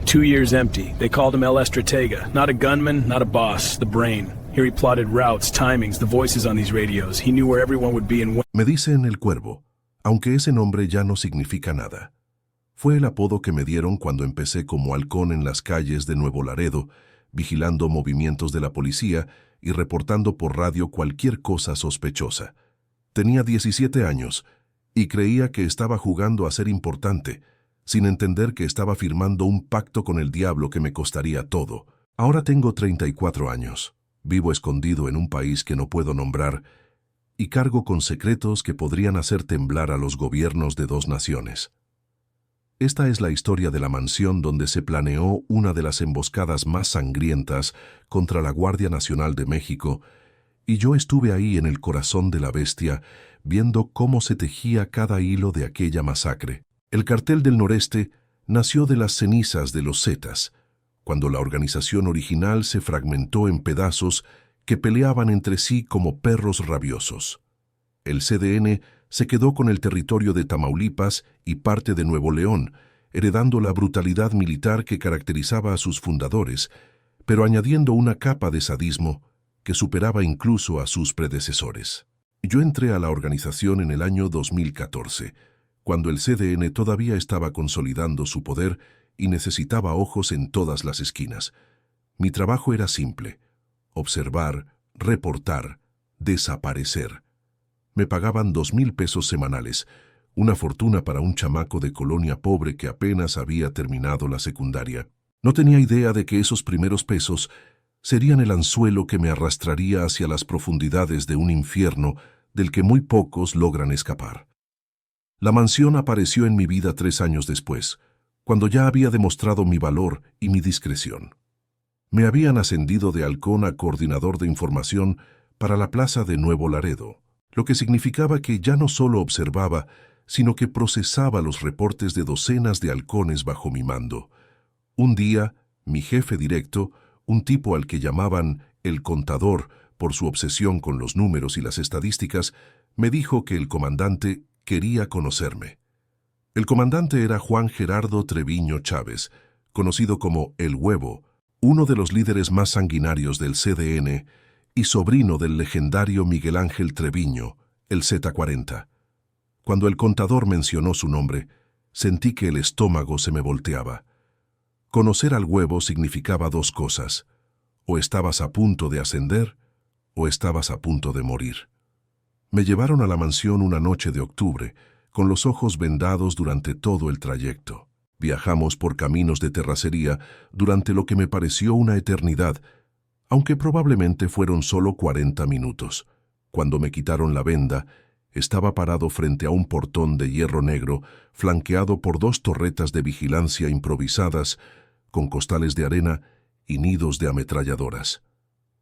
2 years empty. They called him El Estratega. Not a gunman, not a boss, the brain. Here he plotted routes, timings, the voices on these radios. He knew where everyone would be and when. Me dicen el Cuervo, aunque ese nombre ya no significa nada. Fue el apodo que me dieron cuando empecé como halcón en las calles de Nuevo Laredo, vigilando movimientos de la policía y reportando por radio cualquier cosa sospechosa. Tenía 17 años y creía que estaba jugando a ser importante, sin entender que estaba firmando un pacto con el diablo que me costaría todo. Ahora tengo 34 años, vivo escondido en un país que no puedo nombrar y cargo con secretos que podrían hacer temblar a los gobiernos de 2 naciones. Esta es la historia de la mansión donde se planeó una de las emboscadas más sangrientas contra la Guardia Nacional de México, y yo estuve ahí en el corazón de la bestia, viendo cómo se tejía cada hilo de aquella masacre. El Cartel del Noreste nació de las cenizas de los Zetas, cuando la organización original se fragmentó en pedazos que peleaban entre sí como perros rabiosos. El CDN se quedó con el territorio de Tamaulipas y parte de Nuevo León, heredando la brutalidad militar que caracterizaba a sus fundadores, pero añadiendo una capa de sadismo que superaba incluso a sus predecesores. Yo entré a la organización en el año 2014, cuando el CDN todavía estaba consolidando su poder y necesitaba ojos en todas las esquinas. Mi trabajo era simple: observar, reportar, desaparecer. Me pagaban 2,000 pesos semanales, una fortuna para un chamaco de colonia pobre que apenas había terminado la secundaria. No tenía idea de que esos primeros pesos serían el anzuelo que me arrastraría hacia las profundidades de un infierno del que muy pocos logran escapar. La mansión apareció en mi vida 3 años después, cuando ya había demostrado mi valor y mi discreción. Me habían ascendido de halcón a coordinador de información para la plaza de Nuevo Laredo, lo que significaba que ya no solo observaba, sino que procesaba los reportes de docenas de halcones bajo mi mando. Un día, mi jefe directo, un tipo al que llamaban el contador por su obsesión con los números y las estadísticas, me dijo que el comandante quería conocerme. El comandante era Juan Gerardo Treviño Chávez, conocido como El Huevo, uno de los líderes más sanguinarios del CDN, y sobrino del legendario Miguel Ángel Treviño, el Z40. Cuando el contador mencionó su nombre, sentí que el estómago se me volteaba. Conocer al Huevo significaba 2 cosas: o estabas a punto de ascender, o estabas a punto de morir. Me llevaron a la mansión una noche de octubre, con los ojos vendados durante todo el trayecto. Viajamos por caminos de terracería durante lo que me pareció una eternidad, aunque probablemente fueron solo 40 minutos. Cuando me quitaron la venda, estaba parado frente a un portón de hierro negro, flanqueado por 2 torretas de vigilancia improvisadas, con costales de arena y nidos de ametralladoras.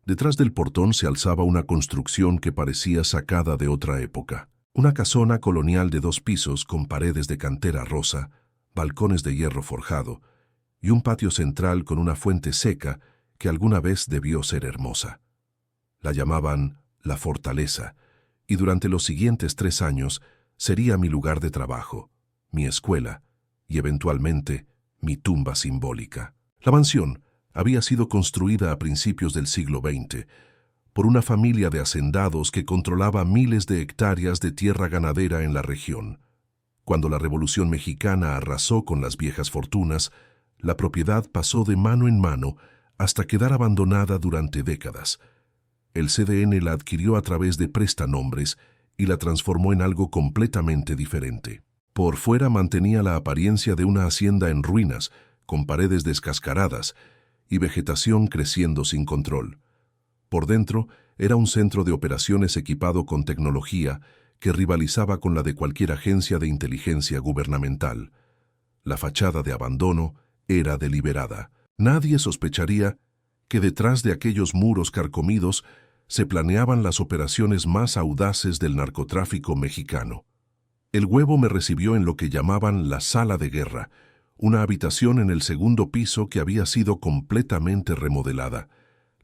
Detrás del portón se alzaba una construcción que parecía sacada de otra época. Una casona colonial de 2 pisos con paredes de cantera rosa, balcones de hierro forjado y un patio central con una fuente seca que alguna vez debió ser hermosa. La llamaban La Fortaleza, y durante los siguientes 3 años sería mi lugar de trabajo, mi escuela y eventualmente mi tumba simbólica. La mansión había sido construida a principios del siglo XX por una familia de hacendados que controlaba miles de hectáreas de tierra ganadera en la región. Cuando la Revolución Mexicana arrasó con las viejas fortunas, la propiedad pasó de mano en mano hasta quedar abandonada durante décadas. El CDN la adquirió a través de prestanombres y la transformó en algo completamente diferente. Por fuera mantenía la apariencia de una hacienda en ruinas, con paredes descascaradas y vegetación creciendo sin control. Por dentro era un centro de operaciones equipado con tecnología que rivalizaba con la de cualquier agencia de inteligencia gubernamental. La fachada de abandono era deliberada. Nadie sospecharía que detrás de aquellos muros carcomidos se planeaban las operaciones más audaces del narcotráfico mexicano. El Huevo me recibió en lo que llamaban la sala de guerra, una habitación en el 2º piso que había sido completamente remodelada.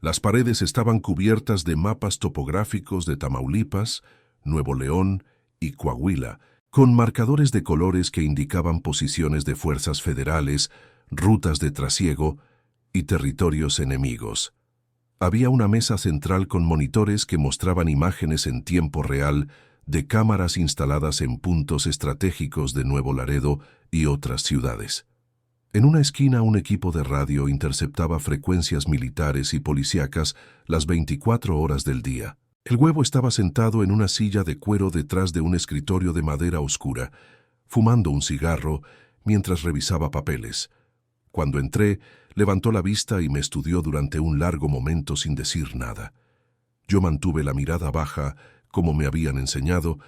Las paredes estaban cubiertas de mapas topográficos de Tamaulipas, Nuevo León y Coahuila, con marcadores de colores que indicaban posiciones de fuerzas federales, rutas de trasiego y territorios enemigos. Había una mesa central con monitores que mostraban imágenes en tiempo real de cámaras instaladas en puntos estratégicos de Nuevo Laredo y otras ciudades. En una esquina, un equipo de radio interceptaba frecuencias militares y policíacas las 24 horas del día. El Huevo estaba sentado en una silla de cuero detrás de un escritorio de madera oscura, fumando un cigarro mientras revisaba papeles. Cuando entré, levantó la vista y me estudió durante un largo momento sin decir nada. Yo mantuve la mirada baja, como me habían enseñado,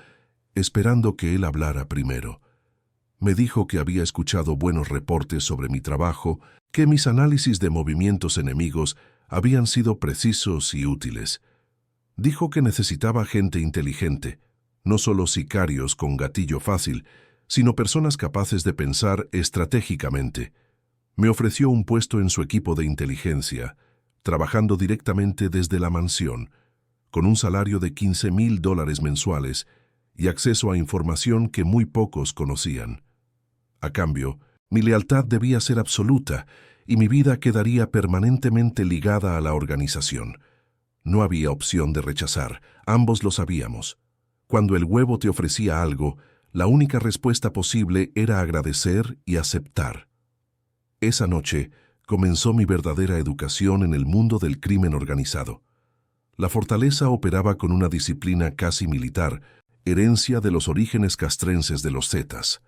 esperando que él hablara primero. Me dijo que había escuchado buenos reportes sobre mi trabajo, que mis análisis de movimientos enemigos habían sido precisos y útiles. Dijo que necesitaba gente inteligente, no solo sicarios con gatillo fácil, sino personas capaces de pensar estratégicamente. Me ofreció un puesto en su equipo de inteligencia, trabajando directamente desde la mansión, con un salario de $15,000 mensuales y acceso a información que muy pocos conocían. A cambio, mi lealtad debía ser absoluta y mi vida quedaría permanentemente ligada a la organización. No había opción de rechazar, ambos lo sabíamos. Cuando el Huevo te ofrecía algo, la única respuesta posible era agradecer y aceptar. Esa noche comenzó mi verdadera educación en el mundo del crimen organizado. La fortaleza operaba con una disciplina casi militar, herencia de los orígenes castrenses de los Zetas.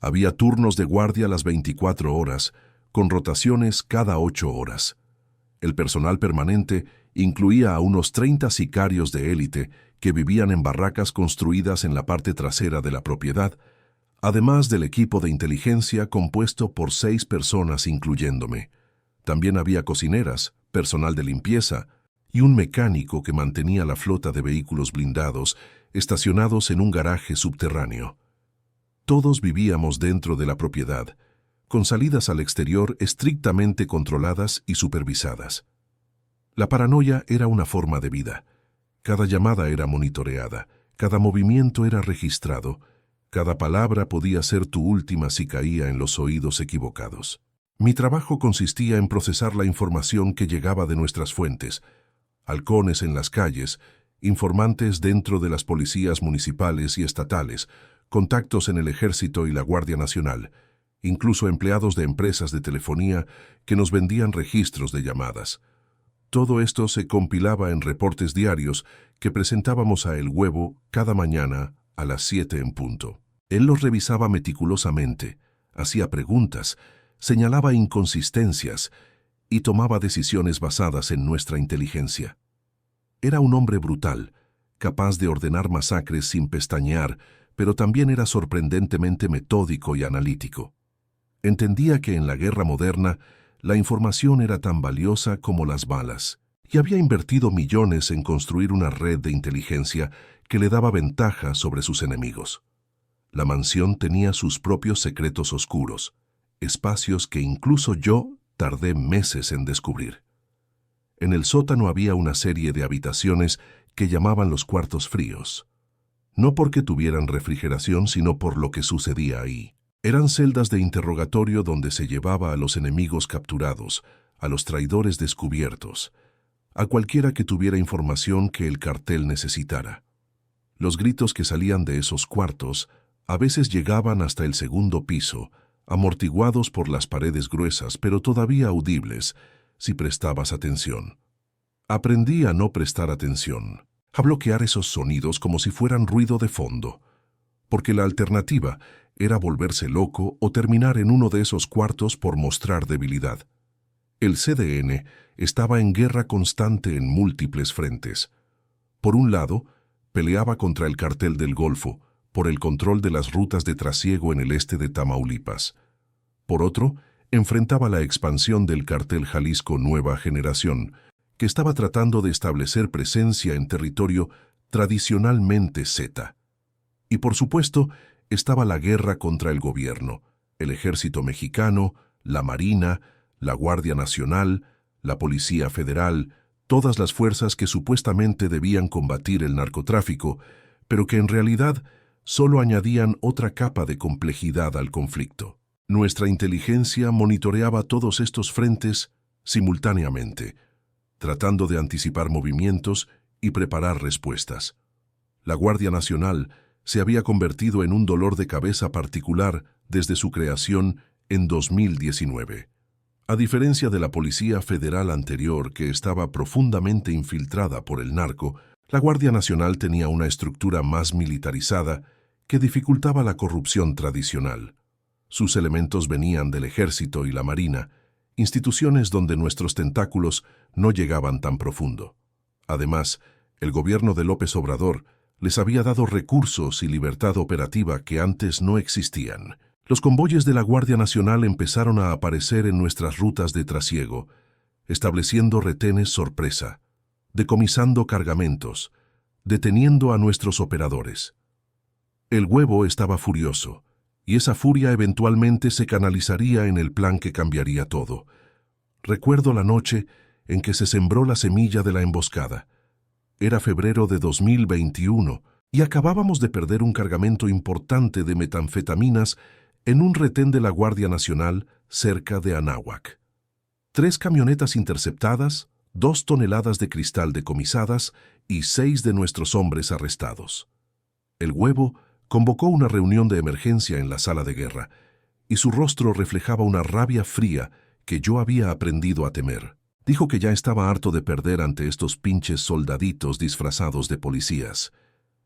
Había turnos de guardia las 24 horas, con rotaciones cada 8 horas. El personal permanente incluía a unos 30 sicarios de élite que vivían en barracas construidas en la parte trasera de la propiedad, además del equipo de inteligencia compuesto por 6 personas incluyéndome. También había cocineras, personal de limpieza y un mecánico que mantenía la flota de vehículos blindados estacionados en un garaje subterráneo. Todos vivíamos dentro de la propiedad, con salidas al exterior estrictamente controladas y supervisadas. La paranoia era una forma de vida. Cada llamada era monitoreada, cada movimiento era registrado, cada palabra podía ser tu última si caía en los oídos equivocados. Mi trabajo consistía en procesar la información que llegaba de nuestras fuentes, halcones en las calles, informantes dentro de las policías municipales y estatales, contactos en el Ejército y la Guardia Nacional, incluso empleados de empresas de telefonía que nos vendían registros de llamadas. Todo esto se compilaba en reportes diarios que presentábamos a El Huevo cada mañana a las 7 en punto. Él los revisaba meticulosamente, hacía preguntas, señalaba inconsistencias y tomaba decisiones basadas en nuestra inteligencia. Era un hombre brutal, capaz de ordenar masacres sin pestañear, pero también era sorprendentemente metódico y analítico. Entendía que en la guerra moderna la información era tan valiosa como las balas, y había invertido millones en construir una red de inteligencia que le daba ventaja sobre sus enemigos. La mansión tenía sus propios secretos oscuros, espacios que incluso yo tardé meses en descubrir. En el sótano había una serie de habitaciones que llamaban los cuartos fríos. No porque tuvieran refrigeración, sino por lo que sucedía ahí. Eran celdas de interrogatorio donde se llevaba a los enemigos capturados, a los traidores descubiertos, a cualquiera que tuviera información que el cartel necesitara. Los gritos que salían de esos cuartos a veces llegaban hasta el segundo piso, amortiguados por las paredes gruesas, pero todavía audibles, si prestabas atención. Aprendí a no prestar atención, a bloquear esos sonidos como si fueran ruido de fondo, porque la alternativa era volverse loco o terminar en uno de esos cuartos por mostrar debilidad. El CDN estaba en guerra constante en múltiples frentes. Por un lado, peleaba contra el cartel del Golfo, por el control de las rutas de trasiego en el este de Tamaulipas. Por otro, enfrentaba la expansión del cartel Jalisco Nueva Generación, que estaba tratando de establecer presencia en territorio tradicionalmente zeta. Y por supuesto, estaba la guerra contra el gobierno, el ejército mexicano, la Marina, la Guardia Nacional, la Policía Federal, todas las fuerzas que supuestamente debían combatir el narcotráfico, pero que en realidad solo añadían otra capa de complejidad al conflicto. Nuestra inteligencia monitoreaba todos estos frentes simultáneamente, tratando de anticipar movimientos y preparar respuestas. La Guardia Nacional se había convertido en un dolor de cabeza particular desde su creación en 2019. A diferencia de la Policía Federal anterior, que estaba profundamente infiltrada por el narco, la Guardia Nacional tenía una estructura más militarizada que dificultaba la corrupción tradicional. Sus elementos venían del Ejército y la Marina, instituciones donde nuestros tentáculos no llegaban tan profundo. Además, el gobierno de López Obrador les había dado recursos y libertad operativa que antes no existían. Los convoyes de la Guardia Nacional empezaron a aparecer en nuestras rutas de trasiego, estableciendo retenes sorpresa, decomisando cargamentos, deteniendo a nuestros operadores. El Huevo estaba furioso, y esa furia eventualmente se canalizaría en el plan que cambiaría todo. Recuerdo la noche en que se sembró la semilla de la emboscada. Era febrero de 2021 y acabábamos de perder un cargamento importante de metanfetaminas en un retén de la Guardia Nacional cerca de Anáhuac. 3 camionetas interceptadas, 2 toneladas de cristal decomisadas y 6 de nuestros hombres arrestados. El Huevo convocó una reunión de emergencia en la sala de guerra, y su rostro reflejaba una rabia fría que yo había aprendido a temer. Dijo que ya estaba harto de perder ante estos pinches soldaditos disfrazados de policías.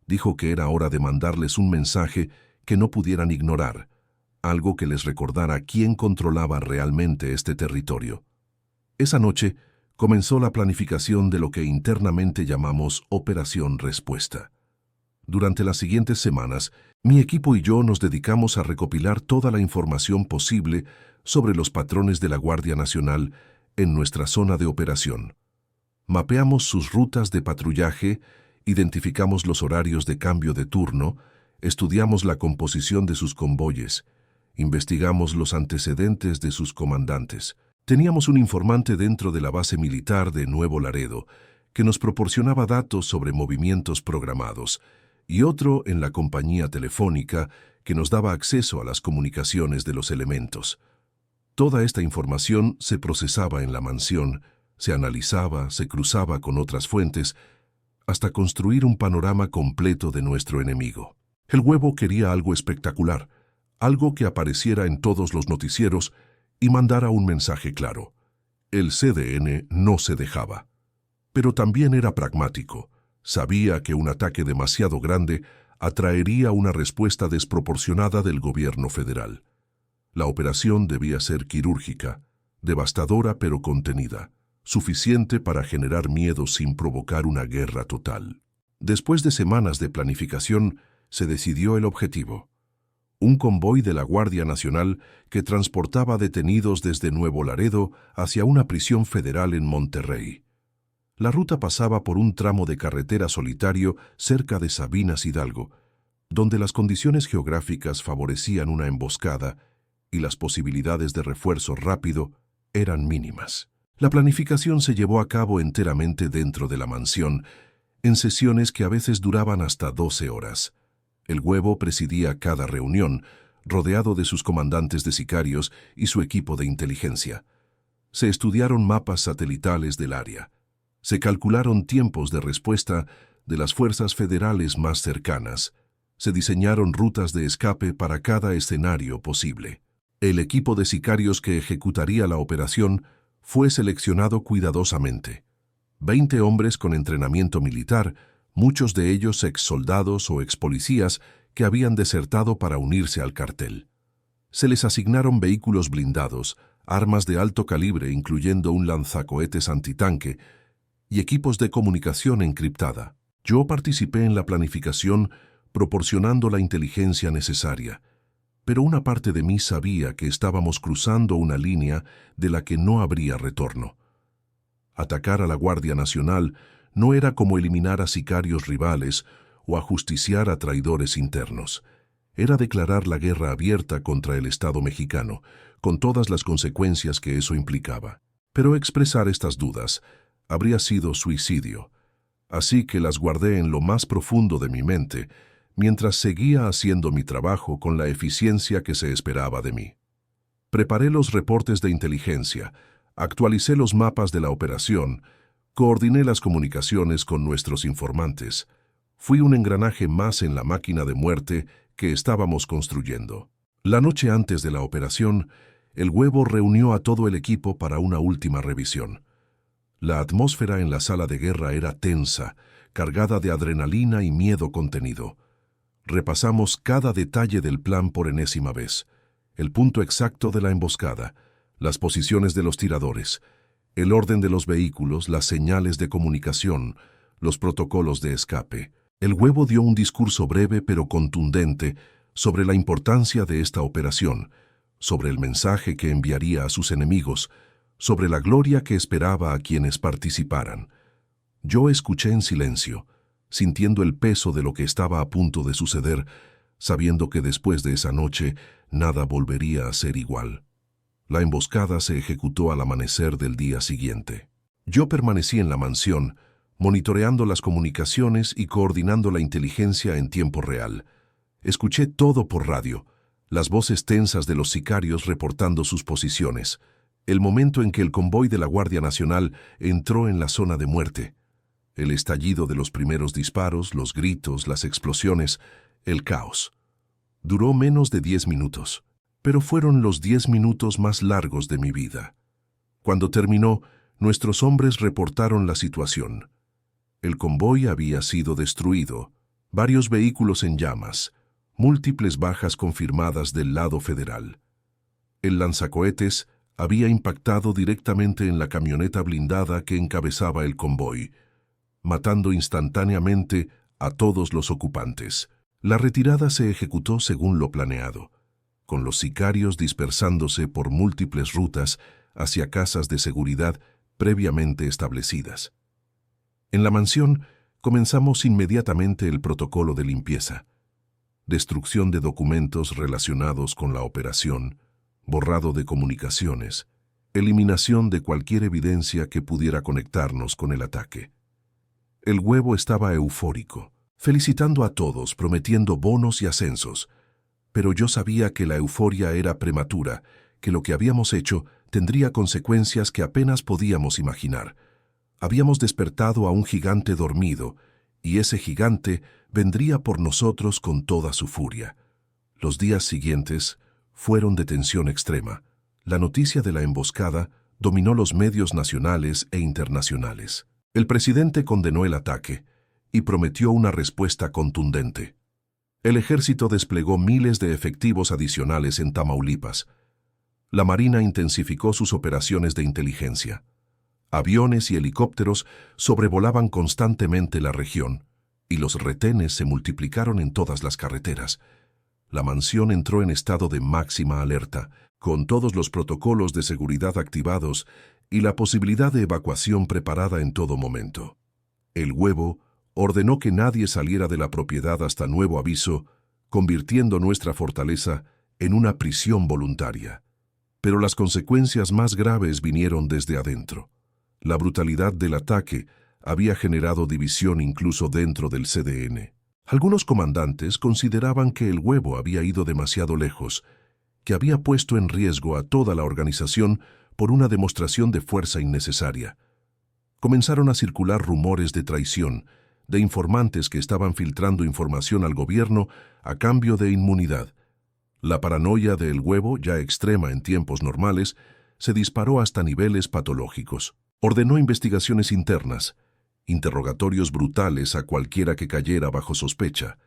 Dijo que era hora de mandarles un mensaje que no pudieran ignorar, algo que les recordara quién controlaba realmente este territorio. Esa noche comenzó la planificación de lo que internamente llamamos Operación Respuesta. Durante las siguientes semanas, mi equipo y yo nos dedicamos a recopilar toda la información posible sobre los patrones de la Guardia Nacional en nuestra zona de operación. Mapeamos sus rutas de patrullaje, identificamos los horarios de cambio de turno, estudiamos la composición de sus convoyes, investigamos los antecedentes de sus comandantes. Teníamos un informante dentro de la base militar de Nuevo Laredo que nos proporcionaba datos sobre movimientos programados, y otro en la compañía telefónica que nos daba acceso a las comunicaciones de los elementos. Toda esta información se procesaba en la mansión, se analizaba, se cruzaba con otras fuentes, hasta construir un panorama completo de nuestro enemigo. El Huevo quería algo espectacular, algo que apareciera en todos los noticieros y mandara un mensaje claro. El CDN no se dejaba. Pero también era pragmático. Sabía que un ataque demasiado grande atraería una respuesta desproporcionada del gobierno federal. La operación debía ser quirúrgica, devastadora pero contenida, suficiente para generar miedo sin provocar una guerra total. Después de semanas de planificación, se decidió el objetivo. Un convoy de la Guardia Nacional que transportaba detenidos desde Nuevo Laredo hacia una prisión federal en Monterrey. La ruta pasaba por un tramo de carretera solitario cerca de Sabinas Hidalgo, donde las condiciones geográficas favorecían una emboscada y las posibilidades de refuerzo rápido eran mínimas. La planificación se llevó a cabo enteramente dentro de la mansión, en sesiones que a veces duraban hasta 12 horas. El Huevo presidía cada reunión, rodeado de sus comandantes de sicarios y su equipo de inteligencia. Se estudiaron mapas satelitales del área. Se calcularon tiempos de respuesta de las fuerzas federales más cercanas. Se diseñaron rutas de escape para cada escenario posible. El equipo de sicarios que ejecutaría la operación fue seleccionado cuidadosamente. 20 hombres con entrenamiento militar, muchos de ellos exsoldados o expolicías que habían desertado para unirse al cartel. Se les asignaron vehículos blindados, armas de alto calibre incluyendo un lanzacohetes antitanque, y equipos de comunicación encriptada. Yo participé en la planificación proporcionando la inteligencia necesaria, pero una parte de mí sabía que estábamos cruzando una línea de la que no habría retorno. Atacar a la Guardia Nacional no era como eliminar a sicarios rivales o ajusticiar a traidores internos. Era declarar la guerra abierta contra el Estado mexicano, con todas las consecuencias que eso implicaba. Pero expresar estas dudas habría sido suicidio, así que las guardé en lo más profundo de mi mente, mientras seguía haciendo mi trabajo con la eficiencia que se esperaba de mí. Preparé los reportes de inteligencia, actualicé los mapas de la operación, coordiné las comunicaciones con nuestros informantes. Fui un engranaje más en la máquina de muerte que estábamos construyendo. La noche antes de la operación, el Huevo reunió a todo el equipo para una última revisión. La atmósfera en la sala de guerra era tensa, cargada de adrenalina y miedo contenido. Repasamos cada detalle del plan por enésima vez. El punto exacto de la emboscada, las posiciones de los tiradores, el orden de los vehículos, las señales de comunicación, los protocolos de escape. El Huevo dio un discurso breve pero contundente sobre la importancia de esta operación, sobre el mensaje que enviaría a sus enemigos, sobre la gloria que esperaba a quienes participaran. Yo escuché en silencio, sintiendo el peso de lo que estaba a punto de suceder, sabiendo que después de esa noche nada volvería a ser igual. La emboscada se ejecutó al amanecer del día siguiente. Yo permanecí en la mansión, monitoreando las comunicaciones y coordinando la inteligencia en tiempo real. Escuché todo por radio, las voces tensas de los sicarios reportando sus posiciones, el momento en que el convoy de la Guardia Nacional entró en la zona de muerte, el estallido de los primeros disparos, los gritos, las explosiones, el caos. Duró menos de 10 minutos, pero fueron los 10 minutos más largos de mi vida. Cuando terminó, nuestros hombres reportaron la situación. El convoy había sido destruido, varios vehículos en llamas, múltiples bajas confirmadas del lado federal. El lanzacohetes había impactado directamente en la camioneta blindada que encabezaba el convoy, matando instantáneamente a todos los ocupantes. La retirada se ejecutó según lo planeado, con los sicarios dispersándose por múltiples rutas hacia casas de seguridad previamente establecidas. En la mansión comenzamos inmediatamente el protocolo de limpieza, destrucción de documentos relacionados con la operación, borrado de comunicaciones, eliminación de cualquier evidencia que pudiera conectarnos con el ataque. El Huevo estaba eufórico, felicitando a todos, prometiendo bonos y ascensos, pero yo sabía que la euforia era prematura, que lo que habíamos hecho tendría consecuencias que apenas podíamos imaginar. Habíamos despertado a un gigante dormido, y ese gigante vendría por nosotros con toda su furia. Los días siguientes fueron de tensión extrema. La noticia de la emboscada dominó los medios nacionales e internacionales. El presidente condenó el ataque y prometió una respuesta contundente. El ejército desplegó miles de efectivos adicionales en Tamaulipas. La Marina intensificó sus operaciones de inteligencia. Aviones y helicópteros sobrevolaban constantemente la región, y los retenes se multiplicaron en todas las carreteras. La mansión entró en estado de máxima alerta, con todos los protocolos de seguridad activados y la posibilidad de evacuación preparada en todo momento. El Huevo ordenó que nadie saliera de la propiedad hasta nuevo aviso, convirtiendo nuestra fortaleza en una prisión voluntaria. Pero las consecuencias más graves vinieron desde adentro. La brutalidad del ataque había generado división incluso dentro del CDN. Algunos comandantes consideraban que el Huevo había ido demasiado lejos, que había puesto en riesgo a toda la organización por una demostración de fuerza innecesaria. Comenzaron a circular rumores de traición, de informantes que estaban filtrando información al gobierno a cambio de inmunidad. La paranoia del Huevo, ya extrema en tiempos normales, se disparó hasta niveles patológicos. Ordenó investigaciones internas, interrogatorios brutales a cualquiera que cayera bajo sospecha,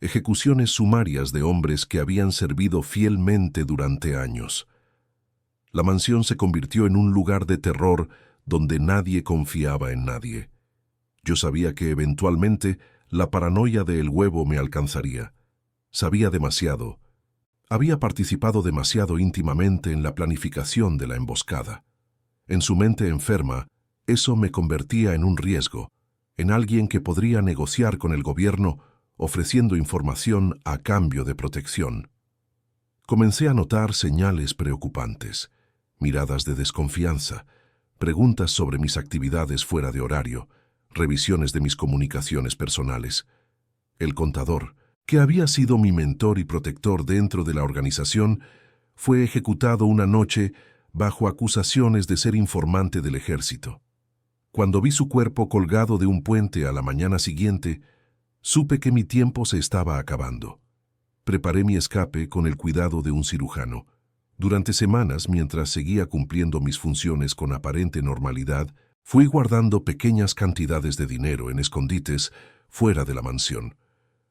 ejecuciones sumarias de hombres que habían servido fielmente durante años. La mansión se convirtió en un lugar de terror donde nadie confiaba en nadie. Yo sabía que eventualmente la paranoia del Huevo me alcanzaría. Sabía demasiado. Había participado demasiado íntimamente en la planificación de la emboscada. En su mente enferma, eso me convertía en un riesgo, en alguien que podría negociar con el gobierno ofreciendo información a cambio de protección. Comencé a notar señales preocupantes, miradas de desconfianza, preguntas sobre mis actividades fuera de horario, revisiones de mis comunicaciones personales. El contador, que había sido mi mentor y protector dentro de la organización, fue ejecutado una noche bajo acusaciones de ser informante del ejército. Cuando vi su cuerpo colgado de un puente a la mañana siguiente, supe que mi tiempo se estaba acabando. Preparé mi escape con el cuidado de un cirujano. Durante semanas, mientras seguía cumpliendo mis funciones con aparente normalidad, fui guardando pequeñas cantidades de dinero en escondites fuera de la mansión.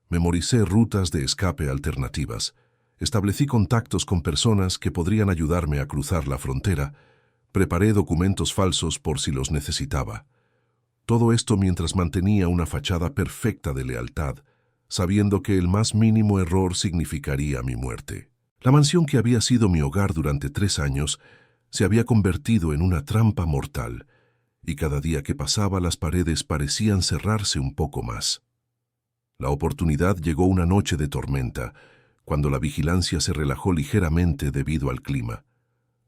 Memoricé rutas de escape alternativas. Establecí contactos con personas que podrían ayudarme a cruzar la frontera. Preparé documentos falsos por si los necesitaba. Todo esto mientras mantenía una fachada perfecta de lealtad, sabiendo que el más mínimo error significaría mi muerte. La mansión que había sido mi hogar durante 3 años se había convertido en una trampa mortal, y cada día que pasaba las paredes parecían cerrarse un poco más. La oportunidad llegó una noche de tormenta, cuando la vigilancia se relajó ligeramente debido al clima.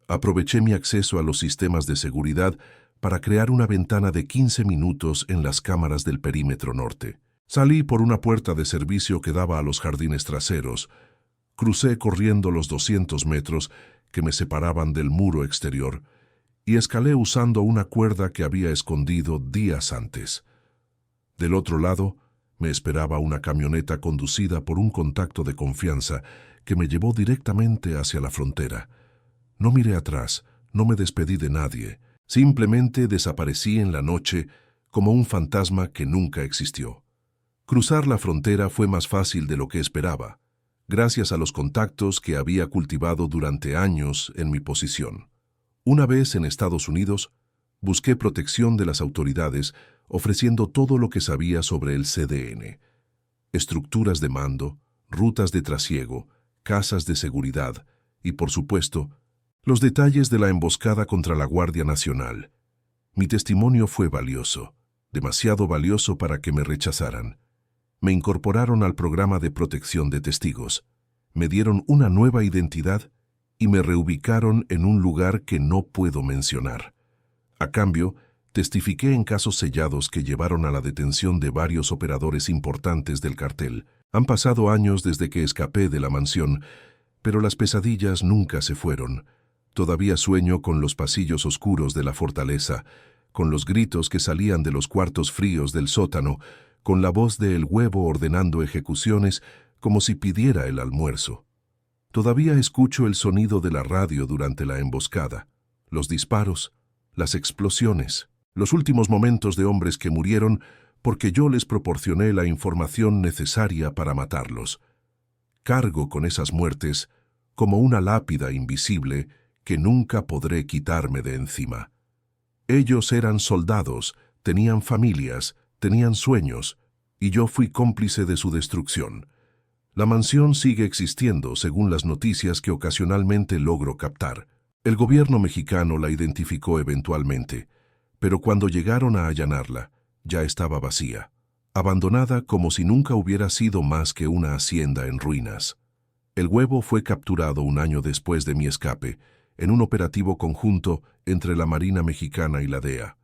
Aproveché mi acceso a los sistemas de seguridad para crear una ventana de 15 minutos en las cámaras del perímetro norte. Salí por una puerta de servicio que daba a los jardines traseros. Crucé corriendo los 200 metros que me separaban del muro exterior y escalé usando una cuerda que había escondido días antes. Del otro lado, me esperaba una camioneta conducida por un contacto de confianza que me llevó directamente hacia la frontera. No miré atrás, no me despedí de nadie, simplemente desaparecí en la noche como un fantasma que nunca existió. Cruzar la frontera fue más fácil de lo que esperaba, gracias a los contactos que había cultivado durante años en mi posición. Una vez en Estados Unidos, busqué protección de las autoridades ofreciendo todo lo que sabía sobre el CDN. Estructuras de mando, rutas de trasiego, casas de seguridad y, por supuesto, los detalles de la emboscada contra la Guardia Nacional. Mi testimonio fue valioso, demasiado valioso para que me rechazaran. Me incorporaron al programa de protección de testigos, me dieron una nueva identidad y me reubicaron en un lugar que no puedo mencionar. A cambio, testifiqué en casos sellados que llevaron a la detención de varios operadores importantes del cartel. Han pasado años desde que escapé de la mansión, pero las pesadillas nunca se fueron. Todavía sueño con los pasillos oscuros de la fortaleza, con los gritos que salían de los cuartos fríos del sótano, con la voz de El Huevo ordenando ejecuciones como si pidiera el almuerzo. Todavía escucho el sonido de la radio durante la emboscada, los disparos, las explosiones, los últimos momentos de hombres que murieron porque yo les proporcioné la información necesaria para matarlos. Cargo con esas muertes como una lápida invisible que nunca podré quitarme de encima. Ellos eran soldados, tenían familias, tenían sueños, y yo fui cómplice de su destrucción. La mansión sigue existiendo según las noticias que ocasionalmente logro captar. El gobierno mexicano la identificó eventualmente, pero cuando llegaron a allanarla, ya estaba vacía, abandonada como si nunca hubiera sido más que una hacienda en ruinas. El Huevo fue capturado un año después de mi escape, en un operativo conjunto entre la Marina Mexicana y la DEA.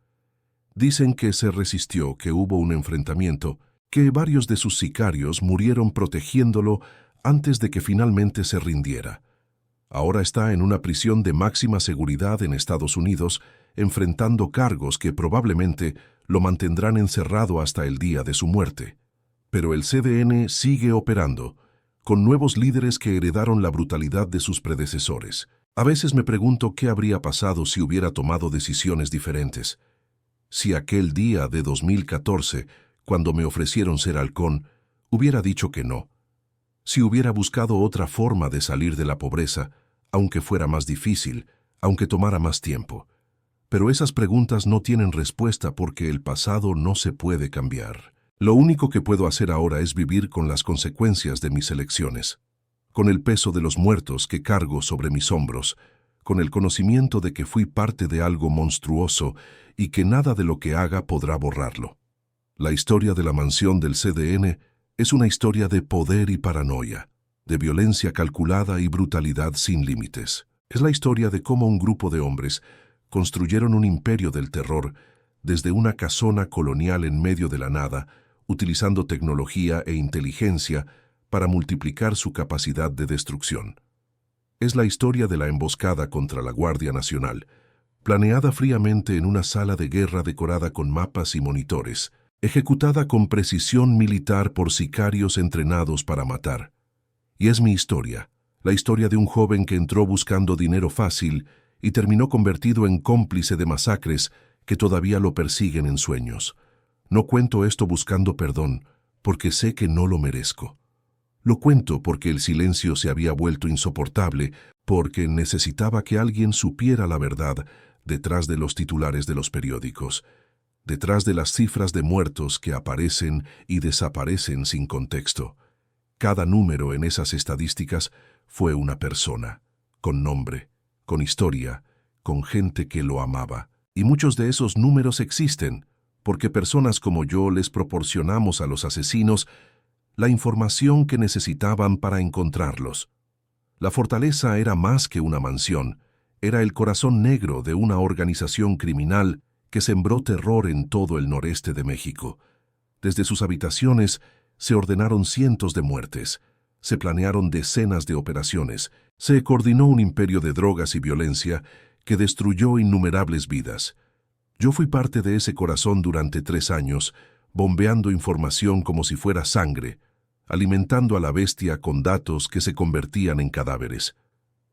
Dicen que se resistió, que hubo un enfrentamiento, que varios de sus sicarios murieron protegiéndolo antes de que finalmente se rindiera. Ahora está en una prisión de máxima seguridad en Estados Unidos, enfrentando cargos que probablemente lo mantendrán encerrado hasta el día de su muerte. Pero el CDN sigue operando, con nuevos líderes que heredaron la brutalidad de sus predecesores. A veces me pregunto qué habría pasado si hubiera tomado decisiones diferentes. Si aquel día de 2014, cuando me ofrecieron ser halcón, hubiera dicho que no. Si hubiera buscado otra forma de salir de la pobreza, aunque fuera más difícil, aunque tomara más tiempo. Pero esas preguntas no tienen respuesta porque el pasado no se puede cambiar. Lo único que puedo hacer ahora es vivir con las consecuencias de mis elecciones, con el peso de los muertos que cargo sobre mis hombros, con el conocimiento de que fui parte de algo monstruoso y que nada de lo que haga podrá borrarlo. La historia de la mansión del CDN es una historia de poder y paranoia, de violencia calculada y brutalidad sin límites. Es la historia de cómo un grupo de hombres construyeron un imperio del terror desde una casona colonial en medio de la nada, utilizando tecnología e inteligencia para multiplicar su capacidad de destrucción. Es la historia de la emboscada contra la Guardia Nacional, planeada fríamente en una sala de guerra decorada con mapas y monitores, ejecutada con precisión militar por sicarios entrenados para matar. Y es mi historia, la historia de un joven que entró buscando dinero fácil y terminó convertido en cómplice de masacres que todavía lo persiguen en sueños. No cuento esto buscando perdón, porque sé que no lo merezco. Lo cuento porque el silencio se había vuelto insoportable, porque necesitaba que alguien supiera la verdad detrás de los titulares de los periódicos, detrás de las cifras de muertos que aparecen y desaparecen sin contexto. Cada número en esas estadísticas fue una persona, con nombre, con historia, con gente que lo amaba. Y muchos de esos números existen, porque personas como yo les proporcionamos a los asesinos la información que necesitaban para encontrarlos. La fortaleza era más que una mansión, era el corazón negro de una organización criminal que sembró terror en todo el noreste de México. Desde sus habitaciones se ordenaron cientos de muertes, se planearon decenas de operaciones, se coordinó un imperio de drogas y violencia que destruyó innumerables vidas. Yo fui parte de ese corazón durante 3 años, bombeando información como si fuera sangre, alimentando a la bestia con datos que se convertían en cadáveres.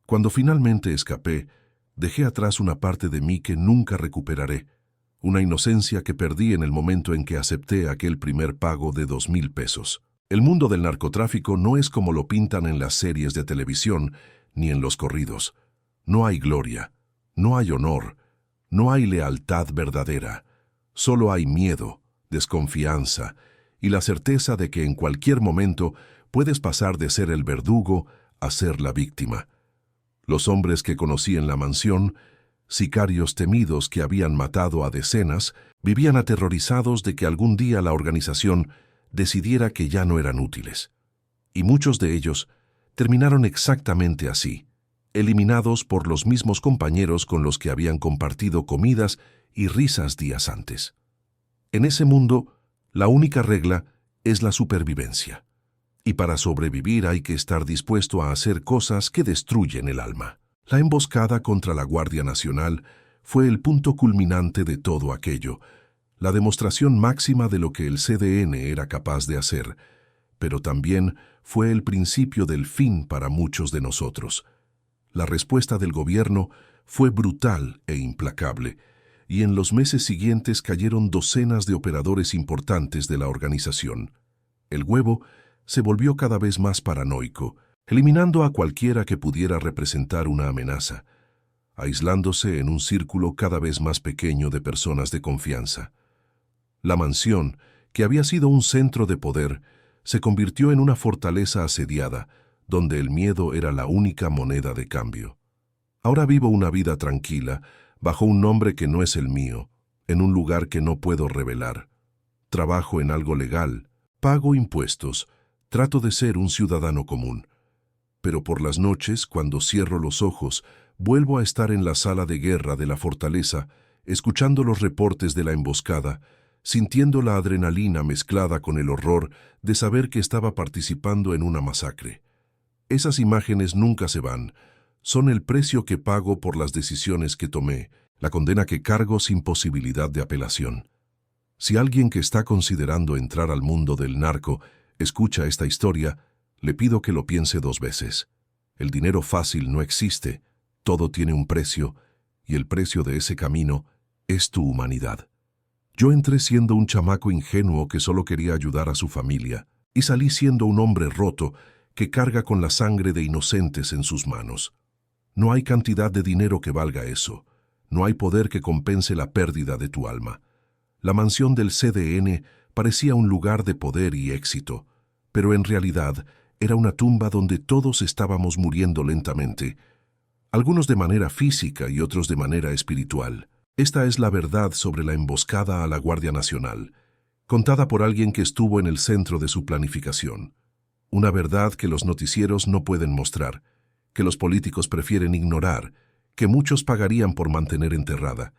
Cuando finalmente escapé, dejé atrás una parte de mí que nunca recuperaré, una inocencia que perdí en el momento en que acepté aquel primer pago de 2,000 pesos. El mundo del narcotráfico no es como lo pintan en las series de televisión ni en los corridos. No hay gloria, no hay honor, no hay lealtad verdadera. Solo hay miedo, desconfianza y la certeza de que en cualquier momento puedes pasar de ser el verdugo a ser la víctima. Los hombres que conocí en la mansión, sicarios temidos que habían matado a decenas, vivían aterrorizados de que algún día la organización decidiera que ya no eran útiles. Y muchos de ellos terminaron exactamente así, eliminados por los mismos compañeros con los que habían compartido comidas y risas días antes. En ese mundo, la única regla es la supervivencia. Y para sobrevivir hay que estar dispuesto a hacer cosas que destruyen el alma. La emboscada contra la Guardia Nacional fue el punto culminante de todo aquello, la demostración máxima de lo que el CDN era capaz de hacer, pero también fue el principio del fin para muchos de nosotros. La respuesta del gobierno fue brutal e implacable, y en los meses siguientes cayeron docenas de operadores importantes de la organización. El huevo se volvió cada vez más paranoico, eliminando a cualquiera que pudiera representar una amenaza, aislándose en un círculo cada vez más pequeño de personas de confianza. La mansión, que había sido un centro de poder, se convirtió en una fortaleza asediada, donde el miedo era la única moneda de cambio. Ahora vivo una vida tranquila, bajo un nombre que no es el mío, en un lugar que no puedo revelar. Trabajo en algo legal, pago impuestos, trato de ser un ciudadano común. Pero por las noches, cuando cierro los ojos, vuelvo a estar en la sala de guerra de la fortaleza, escuchando los reportes de la emboscada, sintiendo la adrenalina mezclada con el horror de saber que estaba participando en una masacre. Esas imágenes nunca se van, son el precio que pago por las decisiones que tomé, la condena que cargo sin posibilidad de apelación. Si alguien que está considerando entrar al mundo del narco escucha esta historia, le pido que lo piense 2 veces. El dinero fácil no existe, todo tiene un precio, y el precio de ese camino es tu humanidad. Yo entré siendo un chamaco ingenuo que solo quería ayudar a su familia, y salí siendo un hombre roto que carga con la sangre de inocentes en sus manos. No hay cantidad de dinero que valga eso. No hay poder que compense la pérdida de tu alma. La mansión del CDN parecía un lugar de poder y éxito, pero en realidad era una tumba donde todos estábamos muriendo lentamente, algunos de manera física y otros de manera espiritual. Esta es la verdad sobre la emboscada a la Guardia Nacional, contada por alguien que estuvo en el centro de su planificación. Una verdad que los noticieros no pueden mostrar, que los políticos prefieren ignorar, que muchos pagarían por mantener enterrada.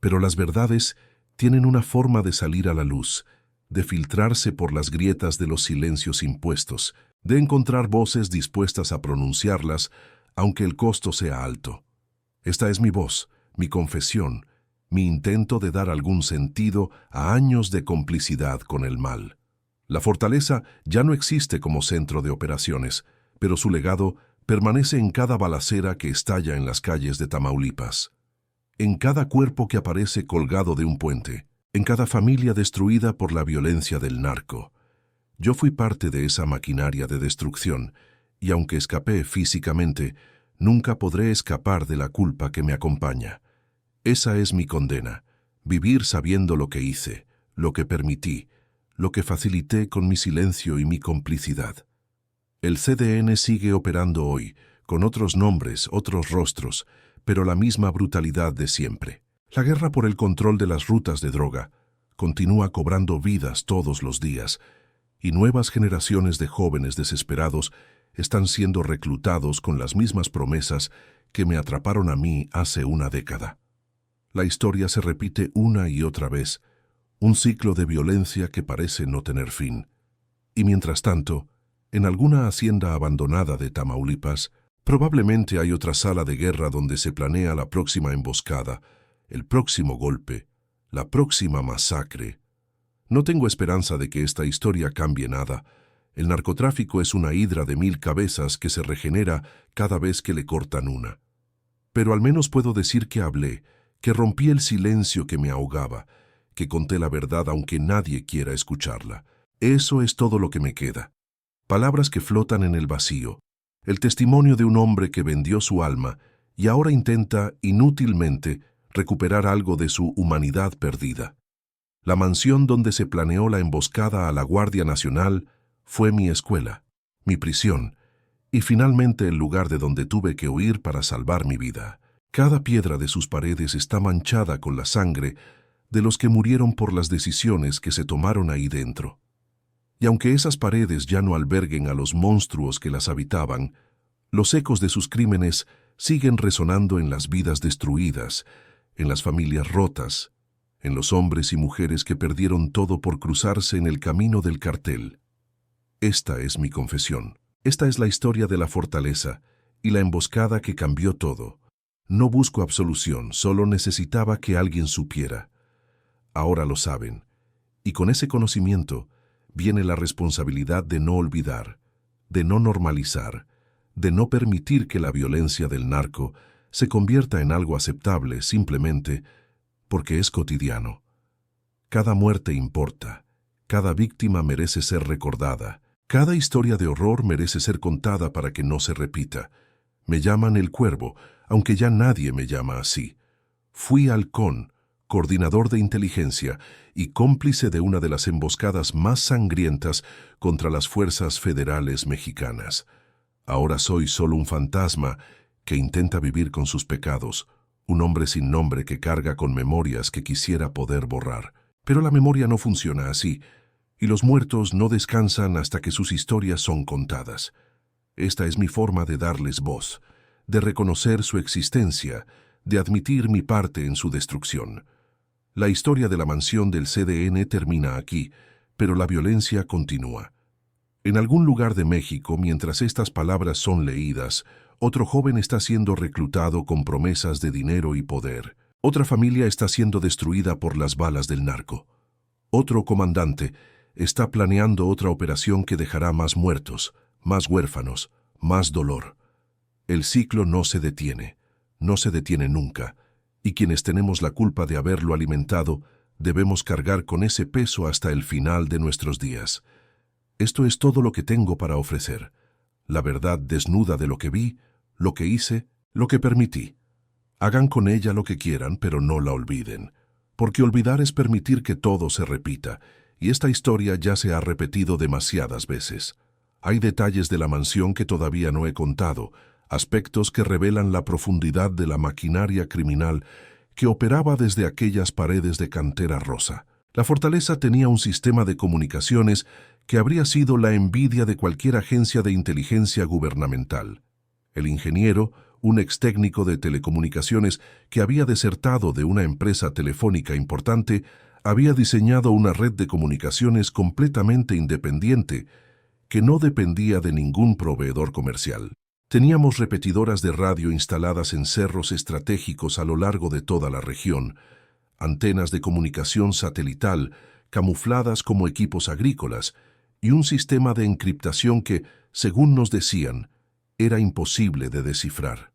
Pero las verdades tienen una forma de salir a la luz, de filtrarse por las grietas de los silencios impuestos, de encontrar voces dispuestas a pronunciarlas, aunque el costo sea alto. Esta es mi voz, mi confesión, mi intento de dar algún sentido a años de complicidad con el mal. La fortaleza ya no existe como centro de operaciones, pero su legado permanece en cada balacera que estalla en las calles de Tamaulipas, en cada cuerpo que aparece colgado de un puente, en cada familia destruida por la violencia del narco. Yo fui parte de esa maquinaria de destrucción, y aunque escapé físicamente, nunca podré escapar de la culpa que me acompaña. Esa es mi condena, vivir sabiendo lo que hice, lo que permití, lo que facilité con mi silencio y mi complicidad. El CDN sigue operando hoy, con otros nombres, otros rostros, pero la misma brutalidad de siempre. La guerra por el control de las rutas de droga continúa cobrando vidas todos los días, y nuevas generaciones de jóvenes desesperados están siendo reclutados con las mismas promesas que me atraparon a mí hace una década. La historia se repite una y otra vez, un ciclo de violencia que parece no tener fin. Y mientras tanto, en alguna hacienda abandonada de Tamaulipas, probablemente hay otra sala de guerra donde se planea la próxima emboscada, el próximo golpe, la próxima masacre. No tengo esperanza de que esta historia cambie nada. El narcotráfico es una hidra de 1000 cabezas que se regenera cada vez que le cortan una. Pero al menos puedo decir que hablé, que rompí el silencio que me ahogaba, que conté la verdad aunque nadie quiera escucharla. Eso es todo lo que me queda. Palabras que flotan en el vacío, el testimonio de un hombre que vendió su alma y ahora intenta, inútilmente, recuperar algo de su humanidad perdida. La mansión donde se planeó la emboscada a la Guardia Nacional fue mi escuela, mi prisión, y finalmente el lugar de donde tuve que huir para salvar mi vida. Cada piedra de sus paredes está manchada con la sangre de los que murieron por las decisiones que se tomaron ahí dentro. Y aunque esas paredes ya no alberguen a los monstruos que las habitaban, los ecos de sus crímenes siguen resonando en las vidas destruidas, en las familias rotas, en los hombres y mujeres que perdieron todo por cruzarse en el camino del cartel. Esta es mi confesión. Esta es la historia de la fortaleza y la emboscada que cambió todo. No busco absolución, solo necesitaba que alguien supiera. Ahora lo saben, y con ese conocimiento viene la responsabilidad de no olvidar, de no normalizar, de no permitir que la violencia del narco se convierta en algo aceptable simplemente porque es cotidiano. Cada muerte importa, cada víctima merece ser recordada, cada historia de horror merece ser contada para que no se repita. Me llaman el Cuervo, aunque ya nadie me llama así. Fui halcón, coordinador de inteligencia y cómplice de una de las emboscadas más sangrientas contra las fuerzas federales mexicanas. Ahora soy solo un fantasma que intenta vivir con sus pecados, un hombre sin nombre que carga con memorias que quisiera poder borrar. Pero la memoria no funciona así, y los muertos no descansan hasta que sus historias son contadas. Esta es mi forma de darles voz, de reconocer su existencia, de admitir mi parte en su destrucción. La historia de la mansión del CDN termina aquí, pero la violencia continúa. En algún lugar de México, mientras estas palabras son leídas, otro joven está siendo reclutado con promesas de dinero y poder. Otra familia está siendo destruida por las balas del narco. Otro comandante está planeando otra operación que dejará más muertos, más huérfanos, más dolor. El ciclo no se detiene nunca, y quienes tenemos la culpa de haberlo alimentado, debemos cargar con ese peso hasta el final de nuestros días. Esto es todo lo que tengo para ofrecer, la verdad desnuda de lo que vi, lo que hice, lo que permití. Hagan con ella lo que quieran, pero no la olviden, porque olvidar es permitir que todo se repita, y esta historia ya se ha repetido demasiadas veces. Hay detalles de la mansión que todavía no he contado, aspectos que revelan la profundidad de la maquinaria criminal que operaba desde aquellas paredes de cantera rosa. La fortaleza tenía un sistema de comunicaciones que habría sido la envidia de cualquier agencia de inteligencia gubernamental. El ingeniero, un ex técnico de telecomunicaciones que había desertado de una empresa telefónica importante, había diseñado una red de comunicaciones completamente independiente que no dependía de ningún proveedor comercial. Teníamos repetidoras de radio instaladas en cerros estratégicos a lo largo de toda la región, antenas de comunicación satelital camufladas como equipos agrícolas y un sistema de encriptación que, según nos decían, era imposible de descifrar.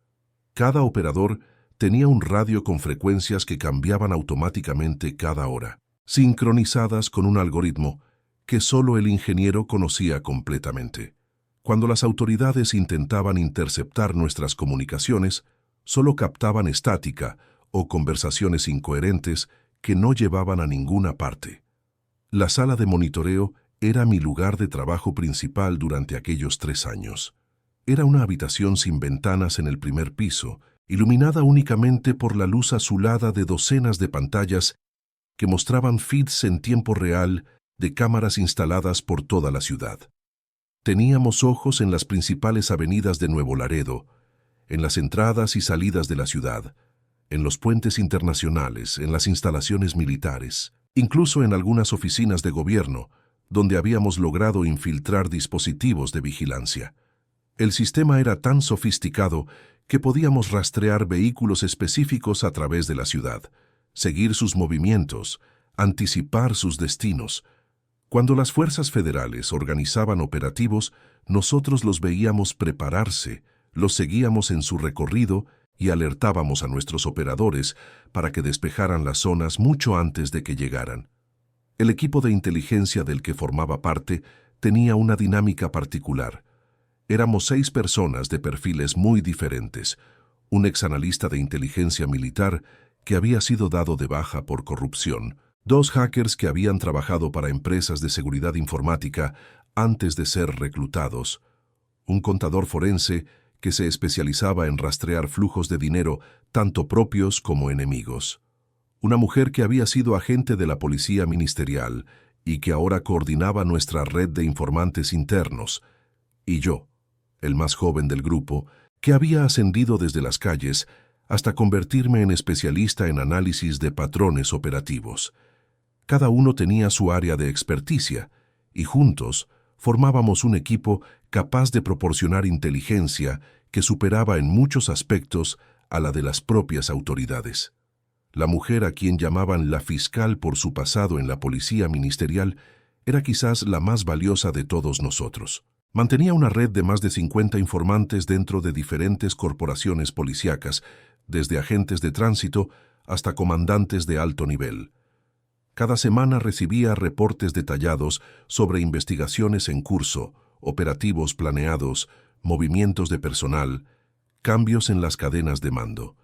Cada operador tenía un radio con frecuencias que cambiaban automáticamente cada hora, sincronizadas con un algoritmo que solo el ingeniero conocía completamente. Cuando las autoridades intentaban interceptar nuestras comunicaciones, solo captaban estática o conversaciones incoherentes que no llevaban a ninguna parte. La sala de monitoreo era mi lugar de trabajo principal durante aquellos 3 años. Era una habitación sin ventanas en el primer piso, iluminada únicamente por la luz azulada de docenas de pantallas que mostraban feeds en tiempo real de cámaras instaladas por toda la ciudad. Teníamos ojos en las principales avenidas de Nuevo Laredo, en las entradas y salidas de la ciudad, en los puentes internacionales, en las instalaciones militares, incluso en algunas oficinas de gobierno, donde habíamos logrado infiltrar dispositivos de vigilancia. El sistema era tan sofisticado que podíamos rastrear vehículos específicos a través de la ciudad, seguir sus movimientos, anticipar sus destinos. Cuando las fuerzas federales organizaban operativos, nosotros los veíamos prepararse, los seguíamos en su recorrido y alertábamos a nuestros operadores para que despejaran las zonas mucho antes de que llegaran. El equipo de inteligencia del que formaba parte tenía una dinámica particular. Éramos 6 personas de perfiles muy diferentes, un exanalista de inteligencia militar que había sido dado de baja por corrupción, 2 hackers que habían trabajado para empresas de seguridad informática antes de ser reclutados, un contador forense que se especializaba en rastrear flujos de dinero tanto propios como enemigos, una mujer que había sido agente de la policía ministerial y que ahora coordinaba nuestra red de informantes internos, y yo, el más joven del grupo, que había ascendido desde las calles hasta convertirme en especialista en análisis de patrones operativos. Cada uno tenía su área de experticia, y juntos formábamos un equipo capaz de proporcionar inteligencia que superaba en muchos aspectos a la de las propias autoridades. La mujer a quien llamaban la fiscal por su pasado en la policía ministerial era quizás la más valiosa de todos nosotros. Mantenía una red de más de 50 informantes dentro de diferentes corporaciones policíacas, desde agentes de tránsito hasta comandantes de alto nivel. Cada semana recibía reportes detallados sobre investigaciones en curso, operativos planeados, movimientos de personal, cambios en las cadenas de mando.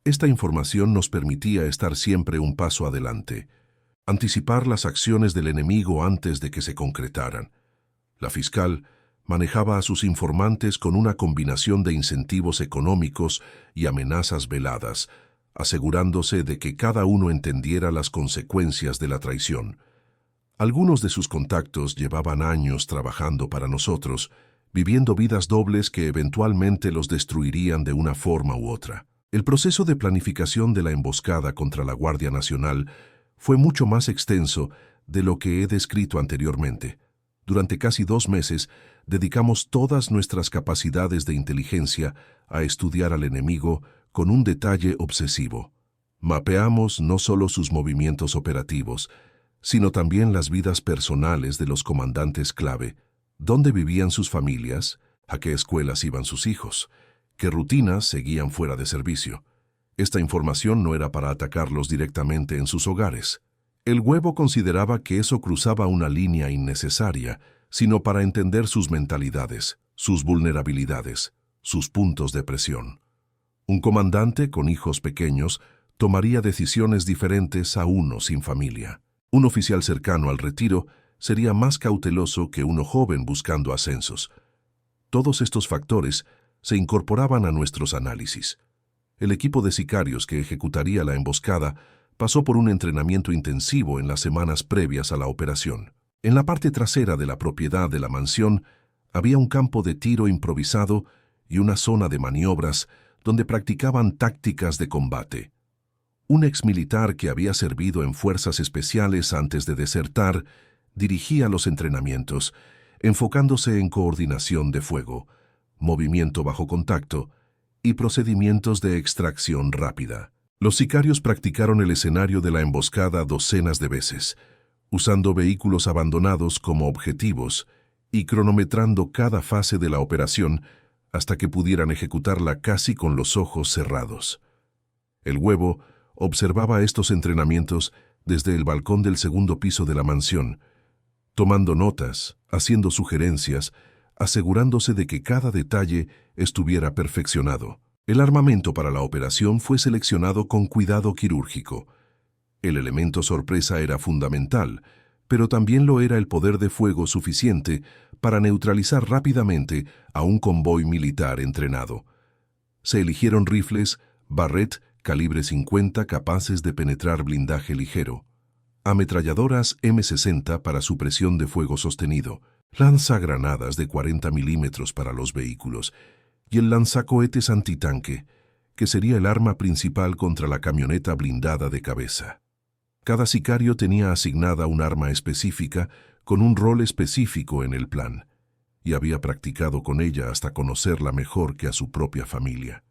Esta información nos permitía estar siempre un paso adelante, anticipar las acciones del enemigo antes de que se concretaran. La fiscal manejaba a sus informantes con una combinación de incentivos económicos y amenazas veladas, asegurándose de que cada uno entendiera las consecuencias de la traición. Algunos de sus contactos llevaban años trabajando para nosotros, viviendo vidas dobles que eventualmente los destruirían de una forma u otra. El proceso de planificación de la emboscada contra la Guardia Nacional fue mucho más extenso de lo que he descrito anteriormente. Durante casi 2 meses, dedicamos todas nuestras capacidades de inteligencia a estudiar al enemigo con un detalle obsesivo. Mapeamos no solo sus movimientos operativos, sino también las vidas personales de los comandantes clave, dónde vivían sus familias, a qué escuelas iban sus hijos, qué rutinas seguían fuera de servicio. Esta información no era para atacarlos directamente en sus hogares. El huevo consideraba que eso cruzaba una línea innecesaria, sino para entender sus mentalidades, sus vulnerabilidades, sus puntos de presión. Un comandante con hijos pequeños tomaría decisiones diferentes a uno sin familia. Un oficial cercano al retiro sería más cauteloso que uno joven buscando ascensos. Todos estos factores se incorporaban a nuestros análisis. El equipo de sicarios que ejecutaría la emboscada pasó por un entrenamiento intensivo en las semanas previas a la operación. En la parte trasera de la propiedad de la mansión había un campo de tiro improvisado y una zona de maniobras donde practicaban tácticas de combate. Un exmilitar que había servido en fuerzas especiales antes de desertar dirigía los entrenamientos, enfocándose en coordinación de fuego, movimiento bajo contacto y procedimientos de extracción rápida. Los sicarios practicaron el escenario de la emboscada docenas de veces, usando vehículos abandonados como objetivos y cronometrando cada fase de la operación hasta que pudieran ejecutarla casi con los ojos cerrados. El Huevo observaba estos entrenamientos desde el balcón del segundo piso de la mansión, tomando notas, haciendo sugerencias, asegurándose de que cada detalle estuviera perfeccionado. El armamento para la operación fue seleccionado con cuidado quirúrgico. El elemento sorpresa era fundamental, pero también lo era el poder de fuego suficiente para neutralizar rápidamente a un convoy militar entrenado. Se eligieron rifles Barrett calibre 50 capaces de penetrar blindaje ligero, ametralladoras M60 para supresión de fuego sostenido, lanzagranadas de 40 milímetros para los vehículos y el lanzacohetes antitanque, que sería el arma principal contra la camioneta blindada de cabeza. Cada sicario tenía asignada un arma específica con un rol específico en el plan, y había practicado con ella hasta conocerla mejor que a su propia familia.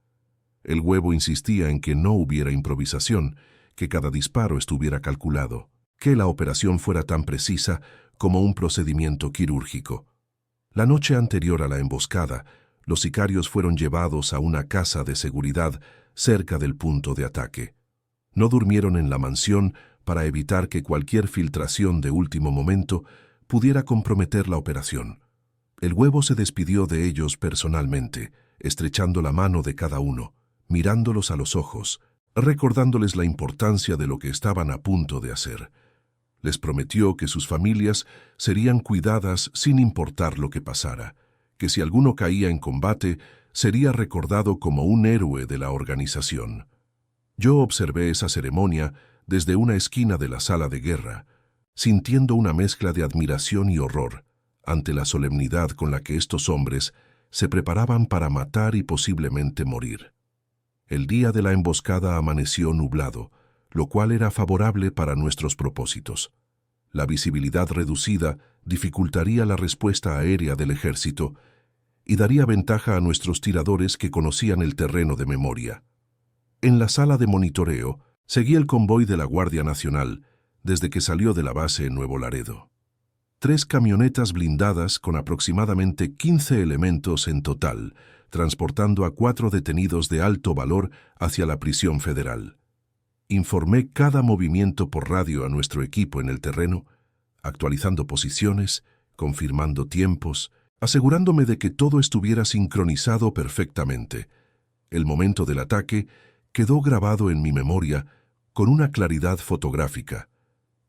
El Huevo insistía en que no hubiera improvisación, que cada disparo estuviera calculado, que la operación fuera tan precisa como un procedimiento quirúrgico. La noche anterior a la emboscada, los sicarios fueron llevados a una casa de seguridad cerca del punto de ataque. No durmieron en la mansión para evitar que cualquier filtración de último momento pudiera comprometer la operación. El Huevo se despidió de ellos personalmente, estrechando la mano de cada uno, mirándolos a los ojos, recordándoles la importancia de lo que estaban a punto de hacer. Les prometió que sus familias serían cuidadas sin importar lo que pasara, que si alguno caía en combate, sería recordado como un héroe de la organización. Yo observé esa ceremonia desde una esquina de la sala de guerra, sintiendo una mezcla de admiración y horror ante la solemnidad con la que estos hombres se preparaban para matar y posiblemente morir. El día de la emboscada amaneció nublado, lo cual era favorable para nuestros propósitos. La visibilidad reducida dificultaría la respuesta aérea del ejército y daría ventaja a nuestros tiradores que conocían el terreno de memoria. En la sala de monitoreo seguía el convoy de la Guardia Nacional desde que salió de la base en Nuevo Laredo. 3 camionetas blindadas con aproximadamente 15 elementos en total, transportando a 4 detenidos de alto valor hacia la prisión federal. Informé cada movimiento por radio a nuestro equipo en el terreno, actualizando posiciones, confirmando tiempos, asegurándome de que todo estuviera sincronizado perfectamente. El momento del ataque quedó grabado en mi memoria con una claridad fotográfica.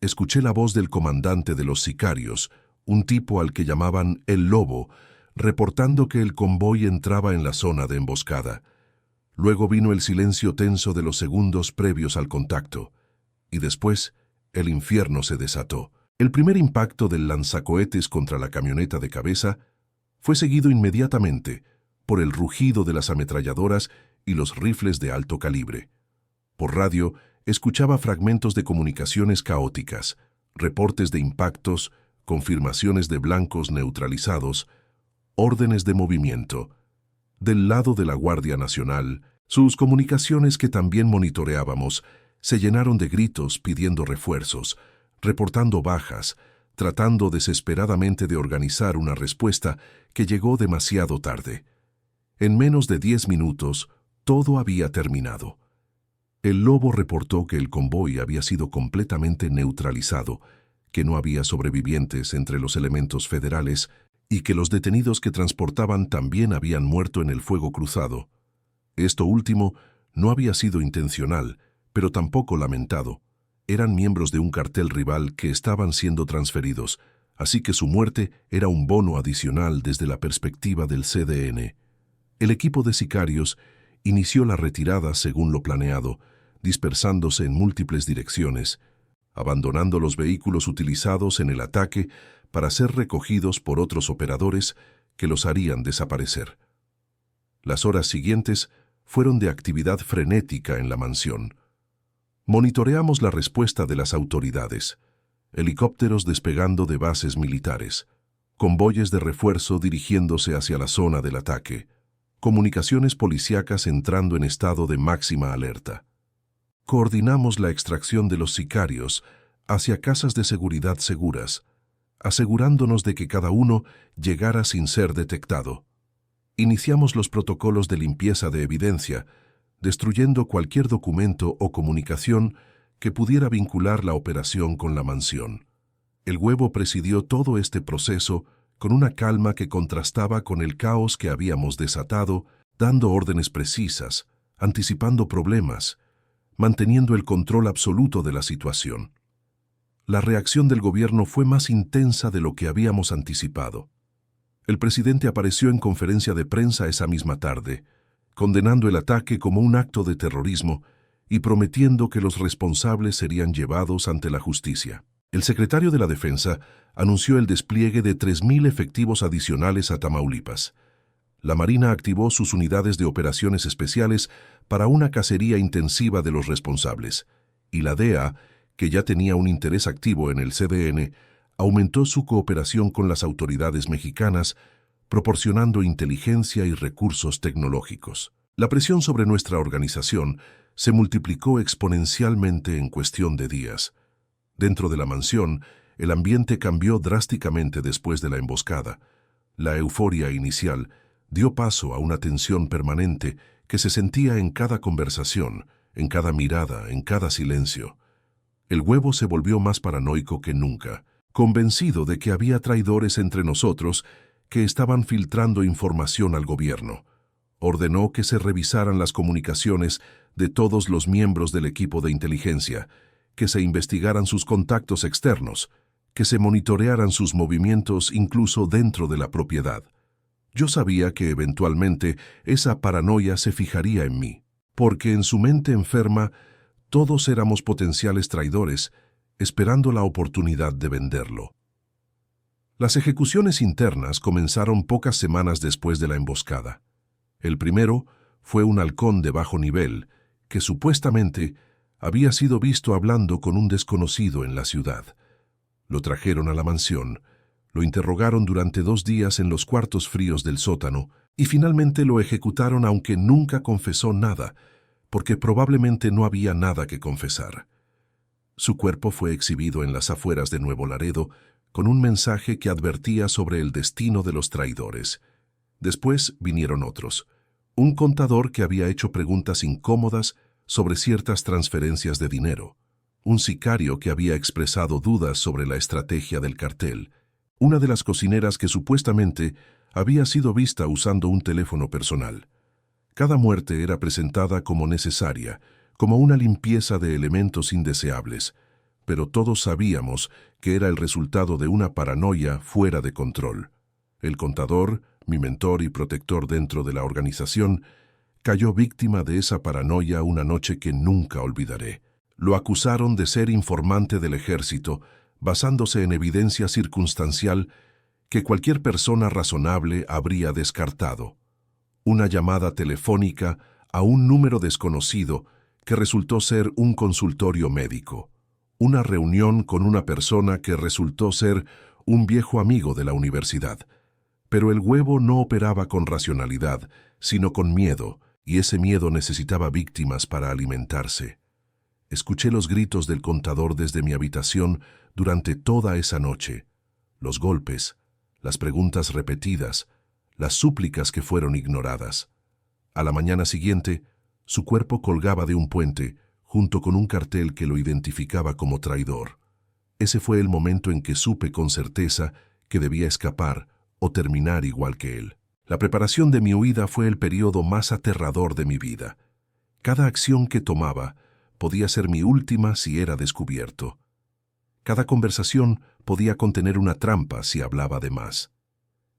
Escuché la voz del comandante de los sicarios, un tipo al que llamaban el Lobo, reportando que el convoy entraba en la zona de emboscada. Luego vino el silencio tenso de los segundos previos al contacto, y después el infierno se desató. El primer impacto del lanzacohetes contra la camioneta de cabeza fue seguido inmediatamente por el rugido de las ametralladoras y los rifles de alto calibre. Por radio, escuchaba fragmentos de comunicaciones caóticas, reportes de impactos, confirmaciones de blancos neutralizados, órdenes de movimiento. Del lado de la Guardia Nacional, sus comunicaciones que también monitoreábamos se llenaron de gritos pidiendo refuerzos, reportando bajas, tratando desesperadamente de organizar una respuesta que llegó demasiado tarde. En menos de 10 minutos, todo había terminado. El Lobo reportó que el convoy había sido completamente neutralizado, que no había sobrevivientes entre los elementos federales y que los detenidos que transportaban también habían muerto en el fuego cruzado. Esto último no había sido intencional, pero tampoco lamentado. Eran miembros de un cartel rival que estaban siendo transferidos, así que su muerte era un bono adicional desde la perspectiva del CDN. El equipo de sicarios inició la retirada según lo planeado, dispersándose en múltiples direcciones, abandonando los vehículos utilizados en el ataque para ser recogidos por otros operadores que los harían desaparecer. Las horas siguientes fueron de actividad frenética en la mansión. Monitoreamos la respuesta de las autoridades, helicópteros despegando de bases militares, convoyes de refuerzo dirigiéndose hacia la zona del ataque, comunicaciones policíacas entrando en estado de máxima alerta. Coordinamos la extracción de los sicarios hacia casas de seguridad seguras, asegurándonos de que cada uno llegara sin ser detectado. Iniciamos los protocolos de limpieza de evidencia, destruyendo cualquier documento o comunicación que pudiera vincular la operación con la mansión. El Huevo presidió todo este proceso con una calma que contrastaba con el caos que habíamos desatado, dando órdenes precisas, anticipando problemas, manteniendo el control absoluto de la situación. La reacción del gobierno fue más intensa de lo que habíamos anticipado. El presidente apareció en conferencia de prensa esa misma tarde, condenando el ataque como un acto de terrorismo y prometiendo que los responsables serían llevados ante la justicia. El secretario de la Defensa anunció el despliegue de 3.000 efectivos adicionales a Tamaulipas. La Marina activó sus unidades de operaciones especiales para una cacería intensiva de los responsables, y la DEA, que ya tenía un interés activo en el CDN, aumentó su cooperación con las autoridades mexicanas, proporcionando inteligencia y recursos tecnológicos. La presión sobre nuestra organización se multiplicó exponencialmente en cuestión de días. Dentro de la mansión, el ambiente cambió drásticamente después de la emboscada. La euforia inicial dio paso a una tensión permanente que se sentía en cada conversación, en cada mirada, en cada silencio. El Huevo se volvió más paranoico que nunca, convencido de que había traidores entre nosotros que estaban filtrando información al gobierno. Ordenó que se revisaran las comunicaciones de todos los miembros del equipo de inteligencia, que se investigaran sus contactos externos, que se monitorearan sus movimientos incluso dentro de la propiedad. Yo sabía que eventualmente esa paranoia se fijaría en mí, porque en su mente enferma todos éramos potenciales traidores, esperando la oportunidad de venderlo. Las ejecuciones internas comenzaron pocas semanas después de la emboscada. El primero fue un halcón de bajo nivel, que supuestamente había sido visto hablando con un desconocido en la ciudad. Lo trajeron a la mansión, lo interrogaron durante 2 días en los cuartos fríos del sótano y finalmente lo ejecutaron aunque nunca confesó nada, porque probablemente no había nada que confesar. Su cuerpo fue exhibido en las afueras de Nuevo Laredo con un mensaje que advertía sobre el destino de los traidores. Después vinieron otros. Un contador que había hecho preguntas incómodas sobre ciertas transferencias de dinero. Un sicario que había expresado dudas sobre la estrategia del cartel. Una de las cocineras que supuestamente había sido vista usando un teléfono personal. Cada muerte era presentada como necesaria, como una limpieza de elementos indeseables, pero todos sabíamos que era el resultado de una paranoia fuera de control. El contador, mi mentor y protector dentro de la organización, cayó víctima de esa paranoia una noche que nunca olvidaré. Lo acusaron de ser informante del ejército, basándose en evidencia circunstancial que cualquier persona razonable habría descartado. Una llamada telefónica a un número desconocido que resultó ser un consultorio médico. Una reunión con una persona que resultó ser un viejo amigo de la universidad. Pero el Huevo no operaba con racionalidad, sino con miedo, y ese miedo necesitaba víctimas para alimentarse. Escuché los gritos del contador desde mi habitación durante toda esa noche, los golpes, las preguntas repetidas, las súplicas que fueron ignoradas. A la mañana siguiente, su cuerpo colgaba de un puente, junto con un cartel que lo identificaba como traidor. Ese fue el momento en que supe con certeza que debía escapar o terminar igual que él. La preparación de mi huida fue el periodo más aterrador de mi vida. Cada acción que tomaba podía ser mi última si era descubierto. Cada conversación podía contener una trampa si hablaba de más.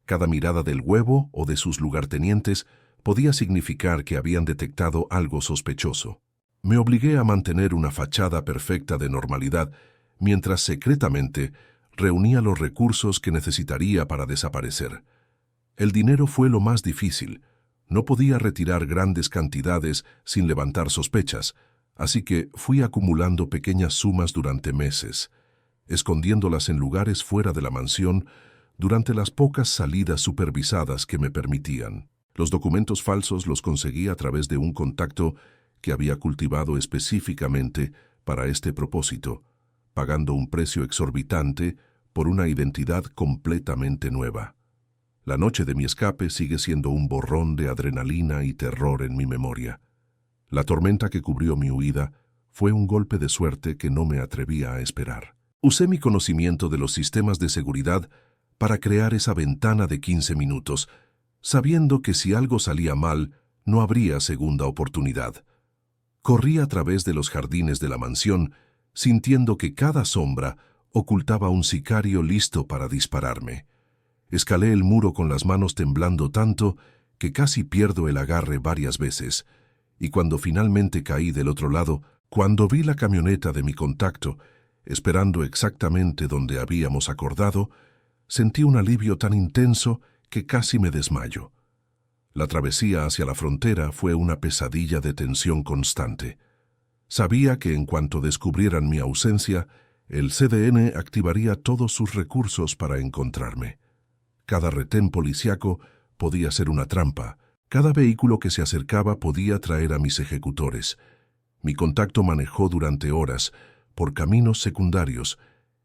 Cada mirada del Huevo o de sus lugartenientes podía significar que habían detectado algo sospechoso. Me obligué a mantener una fachada perfecta de normalidad mientras secretamente reunía los recursos que necesitaría para desaparecer. El dinero fue lo más difícil. No podía retirar grandes cantidades sin levantar sospechas, así que fui acumulando pequeñas sumas durante meses, escondiéndolas en lugares fuera de la mansión durante las pocas salidas supervisadas que me permitían. Los documentos falsos los conseguí a través de un contacto que había cultivado específicamente para este propósito, pagando un precio exorbitante por una identidad completamente nueva. La noche de mi escape sigue siendo un borrón de adrenalina y terror en mi memoria. La tormenta que cubrió mi huida fue un golpe de suerte que no me atrevía a esperar. Usé mi conocimiento de los sistemas de seguridad para crear esa ventana de 15 minutos, sabiendo que si algo salía mal, no habría segunda oportunidad. Corrí a través de los jardines de la mansión, sintiendo que cada sombra ocultaba un sicario listo para dispararme. Escalé el muro con las manos temblando tanto que casi pierdo el agarre varias veces, y cuando finalmente caí del otro lado, cuando vi la camioneta de mi contacto, esperando exactamente donde habíamos acordado, sentí un alivio tan intenso que casi me desmayo. La travesía hacia la frontera fue una pesadilla de tensión constante. Sabía que en cuanto descubrieran mi ausencia, el CDN activaría todos sus recursos para encontrarme. Cada retén policiaco podía ser una trampa. Cada vehículo que se acercaba podía traer a mis ejecutores. Mi contacto manejó durante horas por caminos secundarios,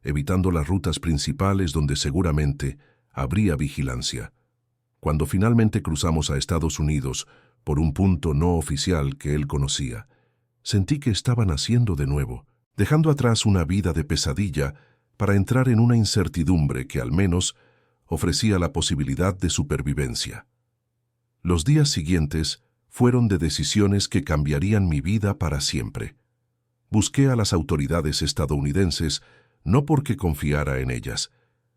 evitando las rutas principales donde seguramente habría vigilancia. Cuando finalmente cruzamos a Estados Unidos por un punto no oficial que él conocía, sentí que estaba naciendo de nuevo, dejando atrás una vida de pesadilla para entrar en una incertidumbre que al menos ofrecía la posibilidad de supervivencia. Los días siguientes fueron de decisiones que cambiarían mi vida para siempre. Busqué a las autoridades estadounidenses no porque confiara en ellas,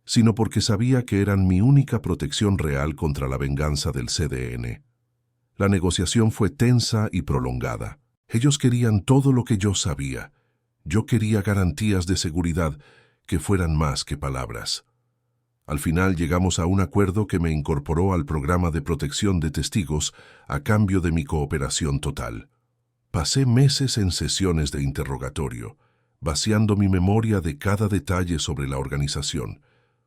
sino porque sabía que eran mi única protección real contra la venganza del CDN. La negociación fue tensa y prolongada. Ellos querían todo lo que yo sabía. Yo quería garantías de seguridad que fueran más que palabras. Al final llegamos a un acuerdo que me incorporó al programa de protección de testigos a cambio de mi cooperación total. Pasé meses en sesiones de interrogatorio, vaciando mi memoria de cada detalle sobre la organización,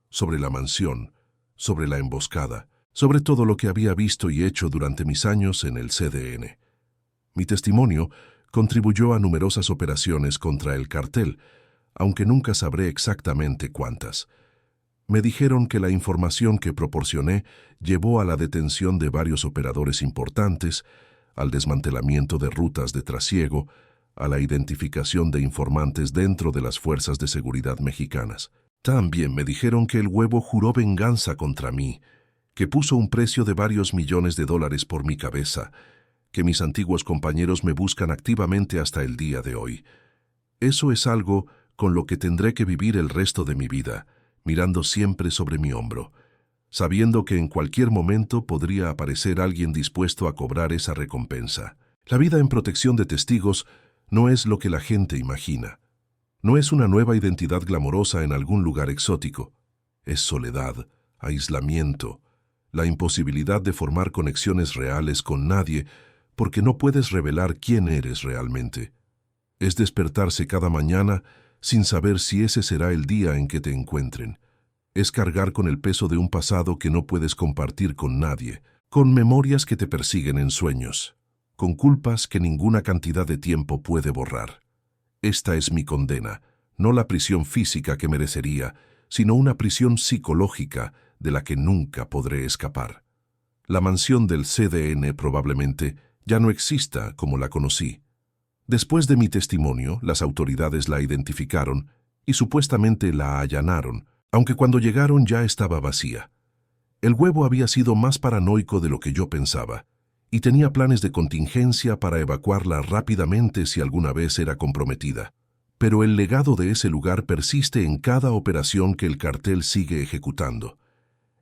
sobre la mansión, sobre la emboscada, sobre todo lo que había visto y hecho durante mis años en el CDN. Mi testimonio contribuyó a numerosas operaciones contra el cartel, aunque nunca sabré exactamente cuántas. Me dijeron que la información que proporcioné llevó a la detención de varios operadores importantes, al desmantelamiento de rutas de trasiego, a la identificación de informantes dentro de las fuerzas de seguridad mexicanas. También me dijeron que el huevo juró venganza contra mí, que puso un precio de varios millones de dólares por mi cabeza, que mis antiguos compañeros me buscan activamente hasta el día de hoy. Eso es algo con lo que tendré que vivir el resto de mi vida, mirando siempre sobre mi hombro, sabiendo que en cualquier momento podría aparecer alguien dispuesto a cobrar esa recompensa. La vida en protección de testigos no es lo que la gente imagina. No es una nueva identidad glamorosa en algún lugar exótico. Es soledad, aislamiento, la imposibilidad de formar conexiones reales con nadie porque no puedes revelar quién eres realmente. Es despertarse cada mañana sin saber si ese será el día en que te encuentren. Es cargar con el peso de un pasado que no puedes compartir con nadie, con memorias que te persiguen en sueños, con culpas que ninguna cantidad de tiempo puede borrar. Esta es mi condena, no la prisión física que merecería, sino una prisión psicológica de la que nunca podré escapar. La mansión del CDN probablemente ya no exista como la conocí. Después de mi testimonio, las autoridades la identificaron y supuestamente la allanaron, aunque cuando llegaron ya estaba vacía. El huevo había sido más paranoico de lo que yo pensaba, y tenía planes de contingencia para evacuarla rápidamente si alguna vez era comprometida. Pero el legado de ese lugar persiste en cada operación que el cartel sigue ejecutando,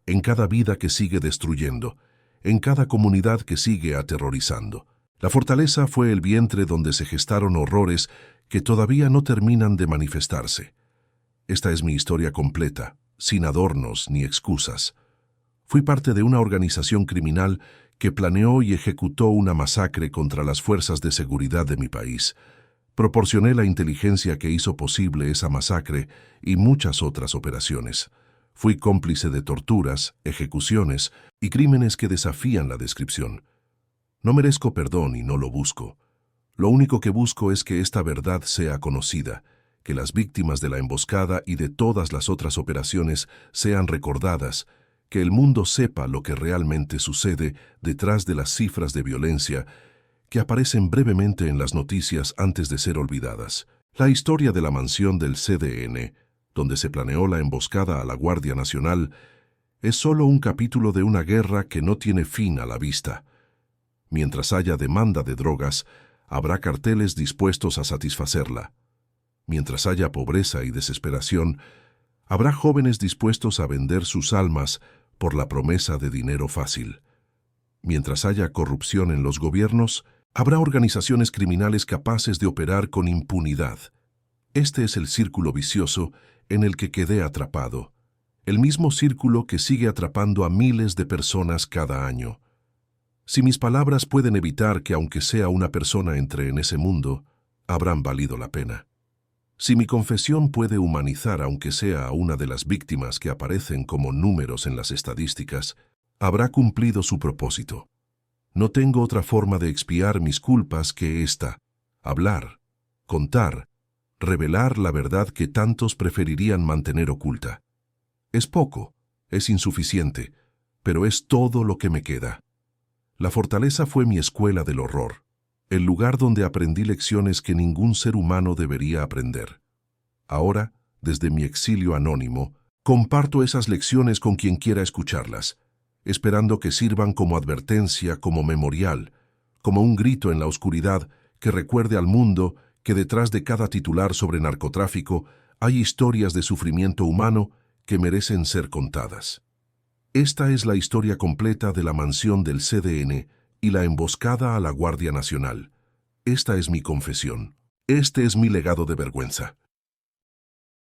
en cada vida que sigue destruyendo, en cada comunidad que sigue aterrorizando. La fortaleza fue el vientre donde se gestaron horrores que todavía no terminan de manifestarse. Esta es mi historia completa, sin adornos ni excusas. Fui parte de una organización criminal que planeó y ejecutó una masacre contra las fuerzas de seguridad de mi país. Proporcioné la inteligencia que hizo posible esa masacre y muchas otras operaciones. Fui cómplice de torturas, ejecuciones y crímenes que desafían la descripción. No merezco perdón y no lo busco. Lo único que busco es que esta verdad sea conocida, que las víctimas de la emboscada y de todas las otras operaciones sean recordadas, que el mundo sepa lo que realmente sucede detrás de las cifras de violencia que aparecen brevemente en las noticias antes de ser olvidadas. La historia de la mansión del CDN, donde se planeó la emboscada a la Guardia Nacional, es solo un capítulo de una guerra que no tiene fin a la vista. Mientras haya demanda de drogas, habrá carteles dispuestos a satisfacerla. Mientras haya pobreza y desesperación, habrá jóvenes dispuestos a vender sus almas por la promesa de dinero fácil. Mientras haya corrupción en los gobiernos, habrá organizaciones criminales capaces de operar con impunidad. Este es el círculo vicioso en el que quedé atrapado, el mismo círculo que sigue atrapando a miles de personas cada año. Si mis palabras pueden evitar que aunque sea una persona entre en ese mundo, habrán valido la pena. Si mi confesión puede humanizar aunque sea a una de las víctimas que aparecen como números en las estadísticas, habrá cumplido su propósito. No tengo otra forma de expiar mis culpas que esta: hablar, contar, revelar la verdad que tantos preferirían mantener oculta. Es poco, es insuficiente, pero es todo lo que me queda. La fortaleza fue mi escuela del horror, el lugar donde aprendí lecciones que ningún ser humano debería aprender. Ahora, desde mi exilio anónimo, comparto esas lecciones con quien quiera escucharlas, esperando que sirvan como advertencia, como memorial, como un grito en la oscuridad que recuerde al mundo que detrás de cada titular sobre narcotráfico hay historias de sufrimiento humano que merecen ser contadas. Esta es la historia completa de la mansión del CDN y la emboscada a la Guardia Nacional. Esta es mi confesión. Este es mi legado de vergüenza.